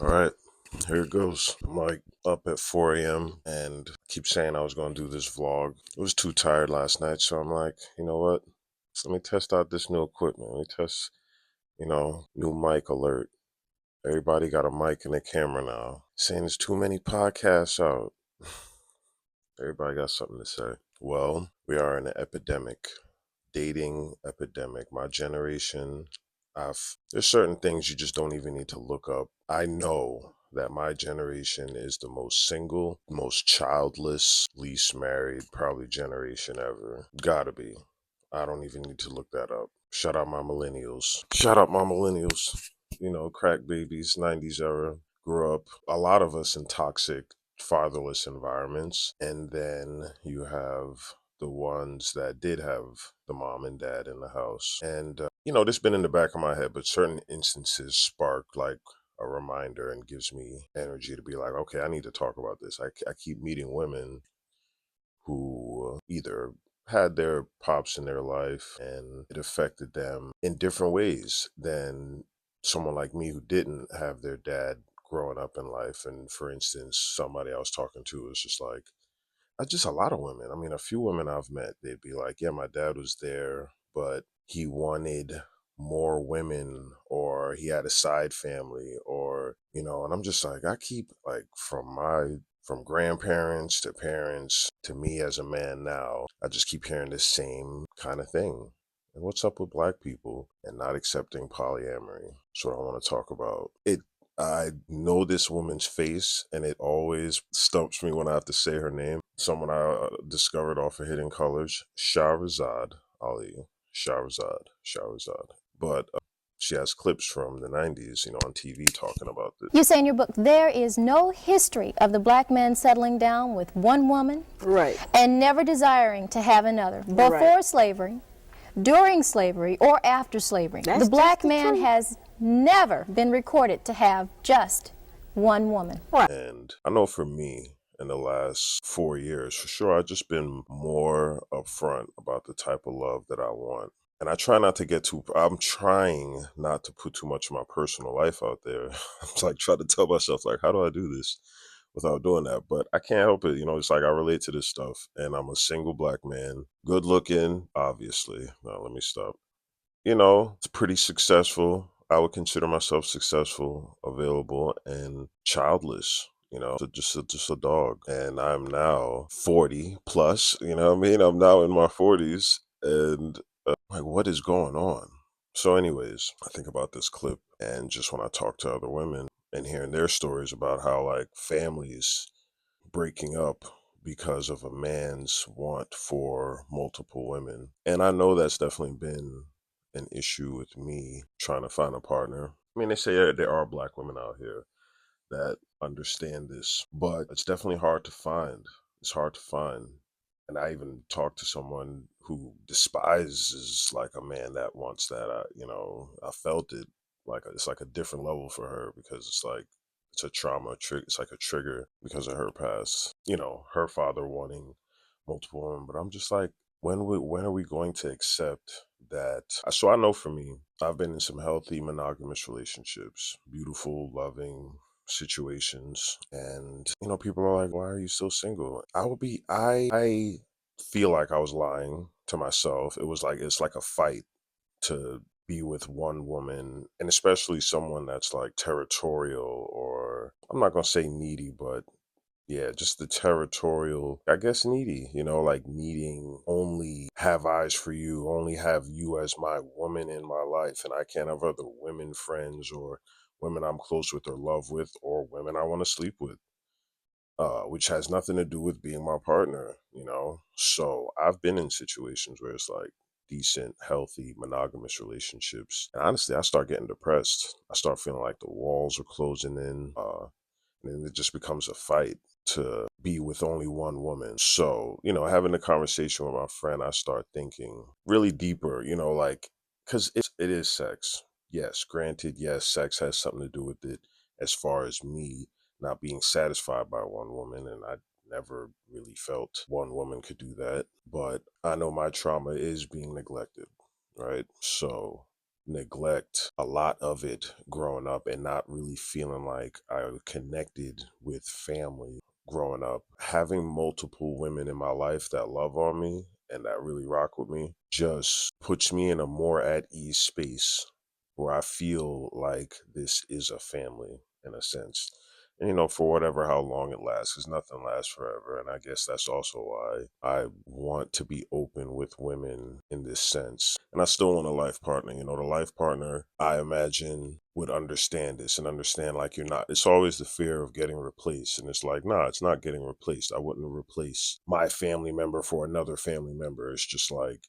All right, here it goes. I'm like up at 4 a.m. and keep saying I was going to do this vlog. I was too tired last night, so I'm like, you know what? So let me test out this new equipment. Let me test, new mic alert. Everybody got a mic and a camera now. Saying there's too many podcasts out. Everybody got something to say. Well, we are in an epidemic, dating epidemic. My generation, there's certain things you just don't even need to look up. I know that my generation is the most single, most childless, least married, probably generation ever. Gotta be. I don't even need to look that up. Shout out my millennials. Shout out my millennials. Crack babies, 90s era. Grew up, a lot of us in toxic, fatherless environments. And then you have the ones that did have the mom and dad in the house. And, this has been in the back of my head, but certain instances spark like a reminder and gives me energy to be like, okay, I need to talk about this. I keep meeting women who either had their pops in their life and it affected them in different ways than someone like me who didn't have their dad growing up in life. And for instance, somebody I was talking to was just like, just a lot of women. I mean, a few women I've met, they'd be like, yeah, my dad was there, but he wanted more women, or he had a side family, or, and I'm just like, I keep like from grandparents to parents to me as a man now, I just keep hearing the same kind of thing. And what's up with black people and not accepting polyamory? That's what I want to talk about. I know this woman's face, and it always stumps me when I have to say her name. Someone I discovered off of Hidden Colors, Shahrazad Ali. Shahrazad. But she has clips from the 90s, on TV talking about this. You say in your book, there is no history of the black man settling down with one woman Right. and never desiring to have another, before Right. slavery, during slavery, or after slavery. That's The black just the man truth. has never been recorded to have just one woman. Right. And I know for me, in the last 4 years, for sure, I've just been more upfront about the type of love that I want. And I'm trying not to put too much of my personal life out there. I'm like trying to tell myself, like, how do I do this without doing that? But I can't help it. It's like I relate to this stuff. And I'm a single black man, good looking, obviously. Now, let me stop. It's pretty successful. I would consider myself successful, available, and childless. Just a dog. And I'm now 40 plus. You know what I mean? I'm now in my 40s, and like, what is going on? So, anyways, I think about this clip, and just when I talk to other women and hearing their stories about how like families breaking up because of a man's want for multiple women. And I know that's definitely been an issue with me trying to find a partner. I mean, they say there are black women out here that understand this, but it's definitely hard to find. It's hard to find. And I even talked to someone who despises like a man that wants that. I felt it like it's like a different level for her, because it's like it's a trauma trigger. It's like a trigger because of her past. Her father wanting multiple women. But I'm just like, when are we going to accept that? So I know for me, I've been in some healthy monogamous relationships, beautiful, loving situations, and people are like, why are you still single? I feel like I was lying to myself. It's like a fight to be with one woman, and especially someone that's like territorial, or I'm not gonna say needy, but yeah, just the territorial, I guess, needy, like needing only have eyes for you, only have you as my woman in my life, and I can't have other women friends, or women I'm close with or love with, or women I want to sleep with, which has nothing to do with being my partner. So I've been in situations where it's like decent, healthy, monogamous relationships. And honestly, I start getting depressed. I start feeling like the walls are closing in. And then it just becomes a fight to be with only one woman. So, having a conversation with my friend, I start thinking really deeper, like, because it is sex. Yes, granted, yes, sex has something to do with it as far as me not being satisfied by one woman. And I never really felt one woman could do that. But I know my trauma is being neglected, right? So neglect a lot of it growing up and not really feeling like I connected with family growing up. Having multiple women in my life that love on me and that really rock with me just puts me in a more at ease space where I feel like this is a family in a sense. And, for whatever how long it lasts, because nothing lasts forever. And I guess that's also why I want to be open with women in this sense. And I still want a life partner. The life partner, I imagine, would understand this and understand like you're not, it's always the fear of getting replaced. And it's like, nah, it's not getting replaced. I wouldn't replace my family member for another family member. It's just like,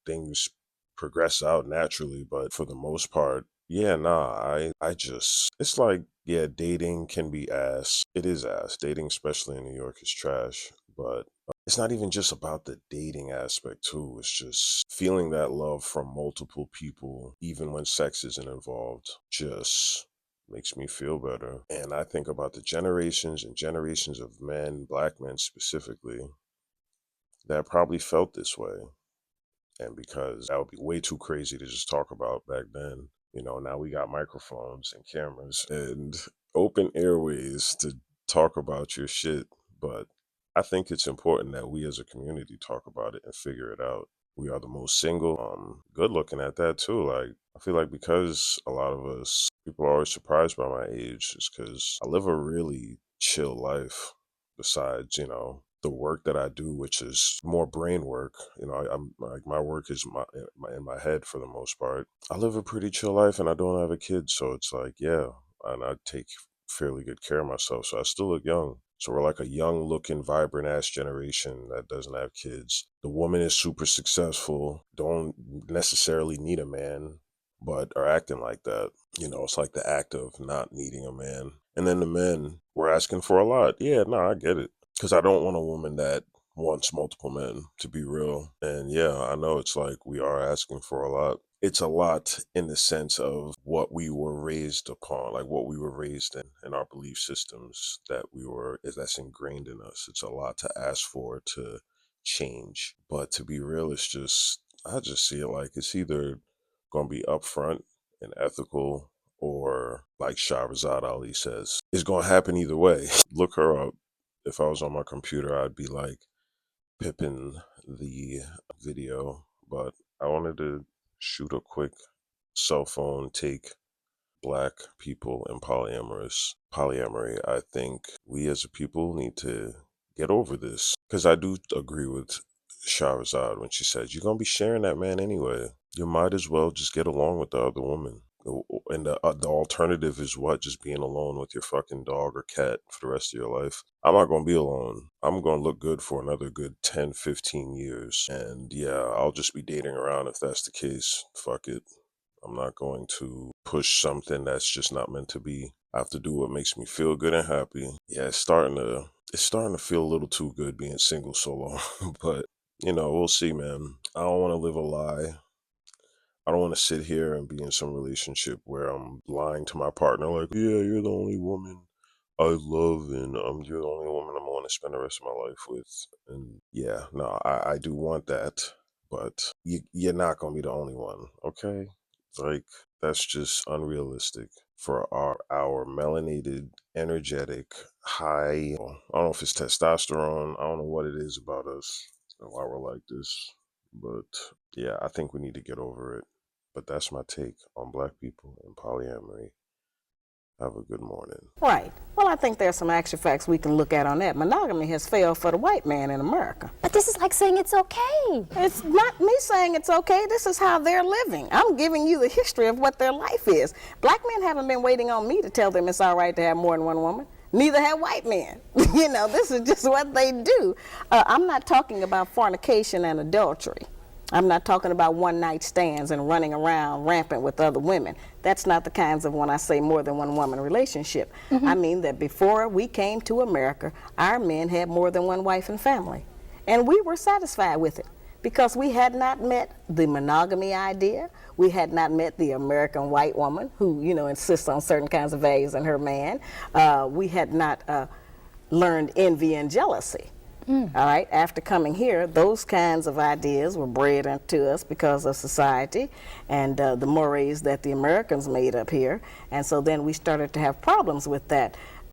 things progress out naturally. But for the most part, yeah, nah, I just, it's like, yeah, dating can be ass. It is ass. Dating, especially in New York, is trash. But it's not even just about the dating aspect, too. It's just feeling that love from multiple people, even when sex isn't involved, just makes me feel better. And I think about the generations and generations of men, black men specifically, that probably felt this way. And because that would be way too crazy to just talk about back then. Now we got microphones and cameras and open airways to talk about your shit. But I think it's important that we as a community talk about it and figure it out. We are the most single, good looking at that too. Like, I feel like because a lot of us, people are always surprised by my age, is because I live a really chill life besides, the work that I do, which is more brain work. I'm like, my work is in my head for the most part. I live a pretty chill life and I don't have a kid, so it's like, yeah, and I take fairly good care of myself, so I still look young. So we're like a young looking, vibrant ass generation that doesn't have kids. The woman is super successful, don't necessarily need a man, but are acting like that. It's like the act of not needing a man. And then the men, we're asking for a lot. Yeah, no, I get it. Because I don't want a woman that wants multiple men, to be real. And yeah, I know it's like we are asking for a lot. It's a lot in the sense of what we were raised upon, like what we were raised in our belief systems that's ingrained in us. It's a lot to ask for to change. But to be real, I just see it like it's either going to be upfront and ethical, or like Shahrazad Ali says, it's going to happen either way. Look her up. If I was on my computer, I'd be like pipping the video, but I wanted to shoot a quick cell phone take. Black people and polyamory. I think we as a people need to get over this, because I do agree with Shahrazad when she says you're gonna be sharing that man anyway. You might as well just get along with the other woman. And the alternative is what? Just being alone with your fucking dog or cat for the rest of your life. I'm not going to be alone. I'm going to look good for another good 10, 15 years. And yeah, I'll just be dating around if that's the case. Fuck it. I'm not going to push something that's just not meant to be. I have to do what makes me feel good and happy. Yeah, it's starting to feel a little too good being single so long. But we'll see, man. I don't want to live a lie. I don't want to sit here and be in some relationship where I'm lying to my partner, like, yeah, you're the only woman I love, and you're the only woman I'm going to spend the rest of my life with. And yeah, no, I do want that, but you're not going to be the only one, okay? Like, that's just unrealistic for our melanated, energetic, high. I don't know if it's testosterone. I don't know what it is about us and why we're like this, but yeah, I think we need to get over it. But that's my take on black people and polyamory. Have a good morning. Right. Well, I think there's some actual facts we can look at on that. Monogamy has failed for the white man in America. But this is like saying it's okay. It's not me saying it's okay. This is how they're living. I'm giving you the history of what their life is. Black men haven't been waiting on me to tell them it's all right to have more than one woman. Neither have white men. This is just what they do. I'm not talking about fornication and adultery. I'm not talking about one-night stands and running around rampant with other women. That's not the kinds of when I say more than one woman relationship. Mm-hmm. I mean that before we came to America, our men had more than one wife and family. And we were satisfied with it because we had not met the monogamy idea. We had not met the American white woman who, insists on certain kinds of values in her man. We had not learned envy and jealousy. All right, after coming here, those kinds of ideas were bred into us because of society and the mores that the Americans made up here. And so then we started to have problems with that.